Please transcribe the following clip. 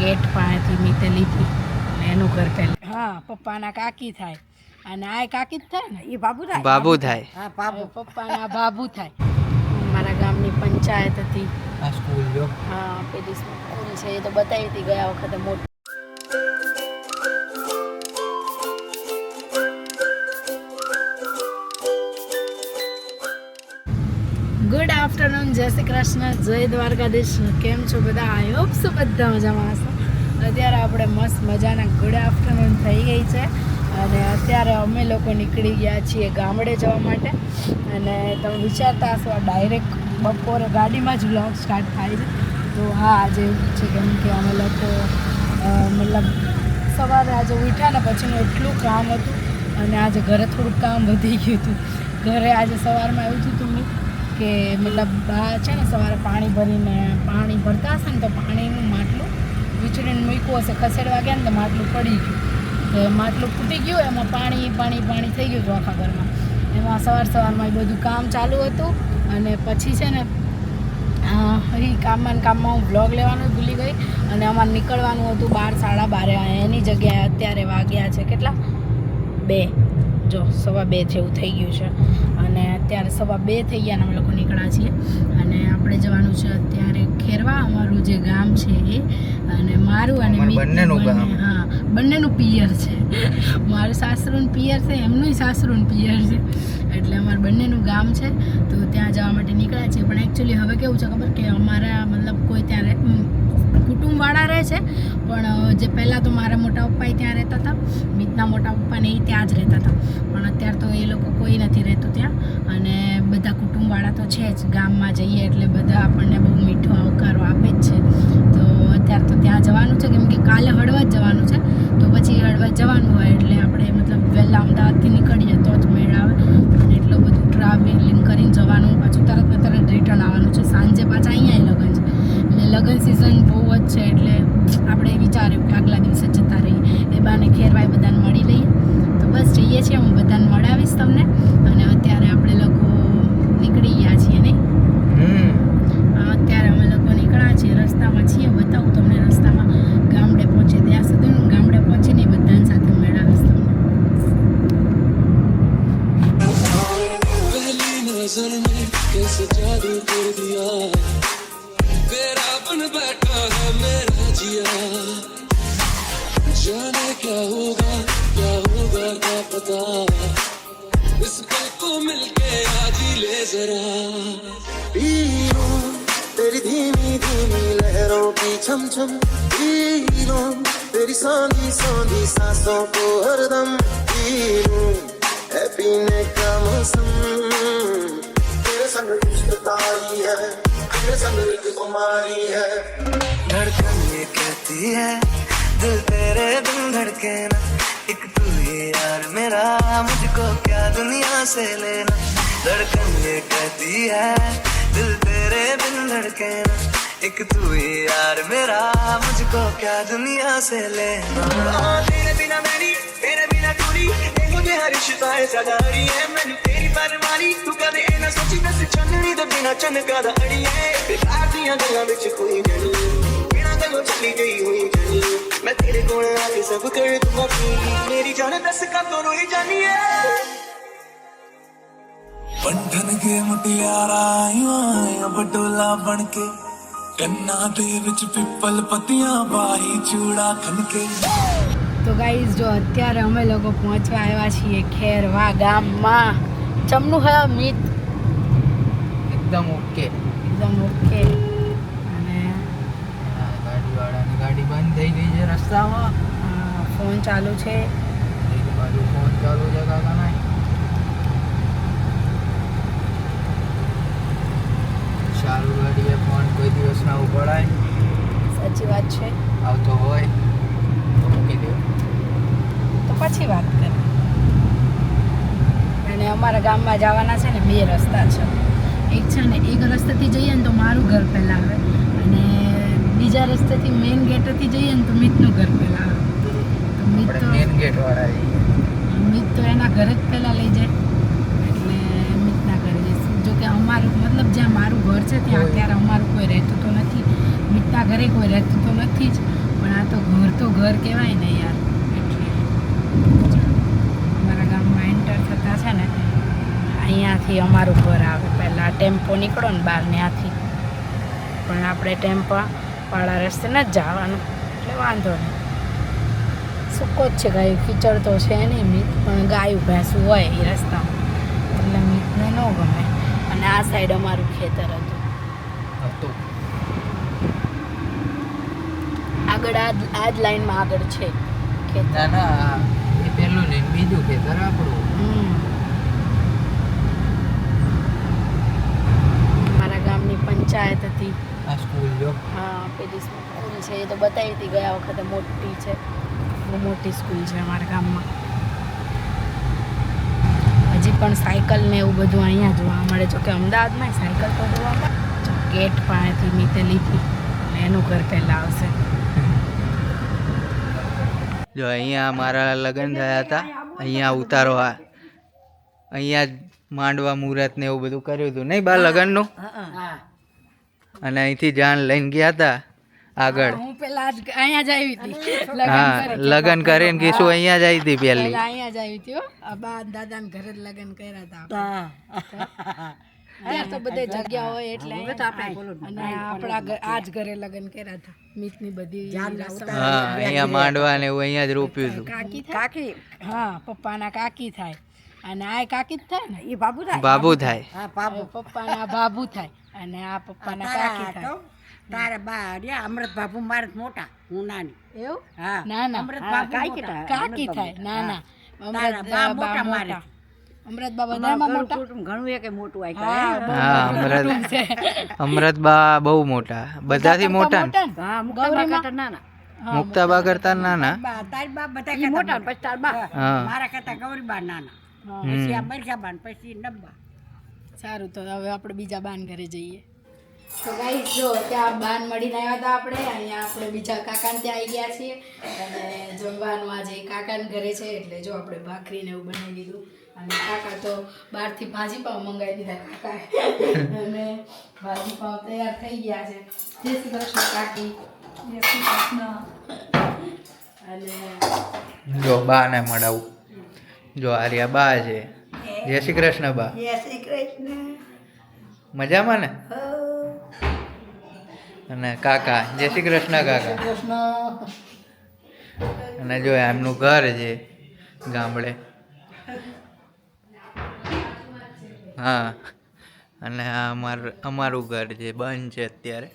Gate પાસેથી મીતે લીધી અને એનું ઘર પહેલાં. હા, પપ્પાના કાકી થાય અને આ કાકી જ થાય ને, એ બાબુ થાય. બાબુ થાય. હા, બાબુ. પપ્પાના બાબુ થાય. મારા ગામની પંચાયત હતી. આ સ્કૂલ જો. હા, પેલી સ્કૂલ છે એ તો બતાવી હતી ગયા વખતે મોટી. ગુડ આફ્ટરનૂન, જય શ્રી કૃષ્ણ, જય દ્વારકાધીશ. કેમ છો બધા? આઈ હોપ સો બધા મજામાં હશો. અત્યારે આપણે મસ્ત મજાના ગુડ આફ્ટરનૂન થઈ ગઈ છે અને અત્યારે અમે લોકો નીકળી ગયા છીએ ગામડે જવા માટે. અને તમે વિચારતા હશો ડાયરેક્ટ બપોરે ગાડીમાં જ વ્લોગ સ્ટાર્ટ થાય છે. તો હા, આજે છે કેમ કે અમે લોકો મતલબ સવારે આજે ઉઠ્યા ને પછીનું એટલું કામ હતું અને આજે ઘરે થોડુંક કામ વધી ગયું હતું. ઘરે આજે સવારમાં એવું થયું હતું કે મતલબ બા છે ને સવારે પાણી ભરતા હશે ને તો પાણીનું માટલું વીચડીને મૂક્યું હશે, ખસેડવા ગયા ને તો માટલું પડી ગયું. તો માટલું ફૂટી ગયું, એમાં પાણી થઈ ગયું હતું આખા ઘરમાં. એમાં સવારમાં એ બધું કામ ચાલુ હતું અને પછી છે ને એ કામમાં હું બ્લોગ લેવાનું ભૂલી ગઈ અને અમારે નીકળવાનું હતું 12:30. એની જગ્યાએ અત્યારે વાગ્યા છે કેટલા? 2. જો 2:15 જેવું થઈ ગયું છે અને અત્યારે 2:15 થઈ ગયા અને અમે લોકો નીકળ્યા છીએ અને આપણે જવાનું છે અત્યારે ખેરવા, અમારું જે ગામ છે એ. અને મારું અને હા, બંનેનું પિયર છે. મારું સાસરુનું પિયર છે, એમનું સાસરુનું પિયર છે, એટલે અમારું બંનેનું ગામ છે. તો ત્યાં જવા માટે નીકળ્યા છીએ. પણ એકચ્યુઅલી હવે કેવું છે ખબર કે અમારા મતલબ કોઈ ત્યાં કુટુંબવાળા રહે છે, પણ જે પહેલાં તો મારા મોટા પપ્પા ત્યાં રહેતા હતા, મિતના મોટા પપ્પાને એ ત્યાં જ રહેતા હતા. પણ અત્યારે તો એ લોકો કોઈ નથી રહેતું ત્યાં અને બધા કુટુંબવાળા તો છે જ. ગામમાં જઈએ એટલે બધા આપણને બહુ મીઠો આવકારો આપે જ છે. તો અત્યારે તો ત્યાં જવાનું છે કેમ કે કાલે હળવદ જવાનું છે. તો પછી હળવદ જવાનું હોય એટલે આપણે મતલબ વહેલા અમદાવાદથી નીકળીએ તો જ મેળ આવે. અને એટલું બધું ટ્રાવેલિંગ કરીને જવાનું, પાછું તરત રિટર્ન આવવાનું છે. સાંજે પાછા અહીંયા લગ્ન છે એટલે લગ્ન સિઝન બહુ જ છે એટલે આપણે વિચાર્યું કે આગલા દિવસે જતા રહીએ. એ બાને ખેરવાય બધાને મળી લઈએ. તો બસ જઈએ છીએ, હું બધાને મળાવીશ તમને. અને અત્યારે આપણે લોકો નીકળી ગયા છીએ નહીં? અત્યારે અમે લોકો નીકળ્યા છીએ, રસ્તામાં છીએ. બતાવું તમને રસ્તામાં ગામડે પહોંચે ત્યાં સુધી. હું ગામડે પહોંચીને બધાની સાથે મેળવીશ તમને. नजर में कैसे जादू कर दिया, तेरा बन बैठा है मेरा जिया, जाने क्या होगा क्या पता, इस पल को मिलके आज ही ले जरा, पीरूं तेरी धीमी धीमी लहरों की छम छम, पीरूं तेरी सांधी सांधी सांसों को हरदम, पीरूं है पीने का मौसम, तेरे संग इश्क तारी है, तेरे संग एक कुमारी है, धड़कन ये कहती है दिल तेरे बिन धड़के ना, एक तू ही यार मेरा, मुझको क्या दुनिया से लेना, धड़कन ये कहती है दिल तेरे बिन धड़के ना, एक तू ही यार मेरा, मुझको क्या दुनिया से लेना, तेरे बिना मेरी तेरे बिना टूरी, मुझे हर रिश्ता ऐसा जारी है, मैंने तेरी परवानी तू कदे ना सोची बस चन्नी दे बिना चनका दा अड़ी है, बेकार दियां गल्लां विच कोई गल बिना गल्लों चली गई हुई गल, मैं तेरे कोल आके सब कर दूंगा मेरी जान दस का तो रोई जानी है, बंधन के मुटियारा आया बटोला बनके, कन्ना दे विच पिपल पतियां बाही चूड़ा खनके. તો ગાઈઝ જો અત્યારે અમે લોકો પહોંચવા આવ્યા છીએ ખેરવા ગામમાં. ચમનું હે મિત? એકદમ ઓકે. અને ગાડીવાળાની ગાડી બંધ થઈ ગઈ છે રસ્તામાં. ફોન ચાલુ છે. એક બાજુ ફોન ચાલુ છે કાકાના. સારું ગાડીએ ફોન કોઈ દિવસ ના ઉપાડાય. સાચી વાત છે. આવતો હોય તો મૂકી દો, તો પછી વાત કરીએ. અને અમારા ગામમાં જવાના છે ને 2 રસ્તા છે. એક છે ને એક રસ્તેથી જઈએ ને તો મારું ઘર પહેલાં આવે અને બીજા રસ્તેથી મેઇન ગેટેથી જઈએ ને તો મિતનું ઘર પહેલાં આવે. તો મિત તો મેઇન ગેટવાળા મિત તો એના ઘરે જ પહેલાં લઈ જાય એટલે મિતના ઘરે જઈશું. જો કે અમારું મતલબ જ્યાં મારું ઘર છે ત્યાં અત્યારે અમારું કોઈ રહેતું તો નથી, મિતના ઘરે કોઈ રહેતું તો નથી જ. પણ આ તો ઘર કહેવાય ને યાર. એટલે અમારા ગામમાં એન્ટર થતા છે ને અહીંયાથી અમારું ઘર આવે. પહેલાં ટેમ્પો નીકળો ને બહાર ત્યાંથી, પણ આપણે ટેમ્પો વાળા રસ્તે નથી જવાનું એટલે વાંધો નહીં. સૂકો જ છે ગાયું, કીચડ તો છે નહીં મીત, પણ ગાયું ભેંસું હોય એ રસ્તામાં એટલે મીતને ન ગમે. અને આ સાઈડ અમારું ખેતર હતું. આગળ આ જ લાઈનમાં આગળ છે ખેતર. ના એ પહેલું ને બીજું ખેતર આપણું. મારા ગામની પંચાયત હતી. આ સ્કૂલ જો. હા, પેલી સ્કૂલ છે એ તો બતાવી હતી ગયા વખતે, મોટી છે, બહુ મોટી સ્કૂલ છે અમારા ગામમાં. હજી પણ સાયકલ ને એવું બધું અહીંયા જોવા મળે. જો કે અમદાવાદમાં સાયકલ તો જોવા મળે. જો ગેટ પાસેથી મીતે લીધી અને એનું ઘર પહેલાં આવશે. જો અહીંયા મારા લગ્ન થયા હતા, અહીંયા ઉતારવા, અહીંયા જ માંડવા મુહૂર્ત ને એવું બધું કર્યું હતું નહીં બા લગ્નનું. અને અહીંથી જાન લઈને ગયા હતા આગળ. હું પેલા અહીંયા જ આવી હતી. હા, લગ્ન કરીને કીશું અહીંયા જ આવી હતી પહેલી. અહીંયા જ આવી હતી. આ બા દાદાને ઘરે જ લગ્ન કર્યા હતા. ત્યાં તો બધે જગ્યા હોય એટલે અને આપણા આ જ ઘરે લગ્ન કર્યા હતા. મીતની બધી રસમ. હા, અહીંયા માંડવા ને એવું અહીંયા જ રોપ્યું હતું. કાકી, હા, પપ્પાના કાકી થાય અને આ કાકી જ થાય ને, એ બાબુ થાય. બાબુ થાય. પપ્પાના બાબુ થાય અને આ પપ્પાના કાકી થાય. તારા બા રહ્યા અમૃત બાબુ મારે મોટા, હું નાની. એવું? હા, ના ના, અમૃત બાબુ કાકી થાય. ના ના, તારા બા મોટા મારે. અમૃત બા બધામાં મોટા. ઘણું એક મોટું હા, હા, અમૃત બા બહુ મોટા, બધાથી મોટા ને. હા, મુક્તાબા કરતા નાના. મુક્તાબા કરતા નાના. તારી બા બધા કરતા મોટા, પછી તાર બા હા. મારા કરતા ગૌરી બા નાના, પછી આ બરસા બા, પછી નબ્બા. સારું, તો હવે આપણે બીજા બાન ઘરે જઈએ. તો ગાઈસ જો ત્યાં બાન મળીને આવ્યા હતા આપણે. અહીંયા આપણે બીજા કાકાને ત્યાં આવી ગયા છીએ અને જમવાનું આજે કાકાને ઘરે છે એટલે જો આપણે ભાખરીને એવું બનાવી દીધું. અને કાકા તો બહારથી ભાજી પાવ મંગાવી દીધા કાકાએ અને ભાજી પાવ તૈયાર થઈ ગયા છે. જય શ્રી કૃષ્ણ કાકી. જય શ્રી કૃષ્ણ. અને જો બા ને મળાવું. જો આર્યા બા છે. જય શ્રી કૃષ્ણ બા. જય શ્રી કૃષ્ણ. મજામાં ને? અને કાકા, જય શ્રી કૃષ્ણ કાકા. અને જો એમનું ઘર છે ગામડે. હા, અને આ અમારું ઘર છે બંધ છે અત્યારે.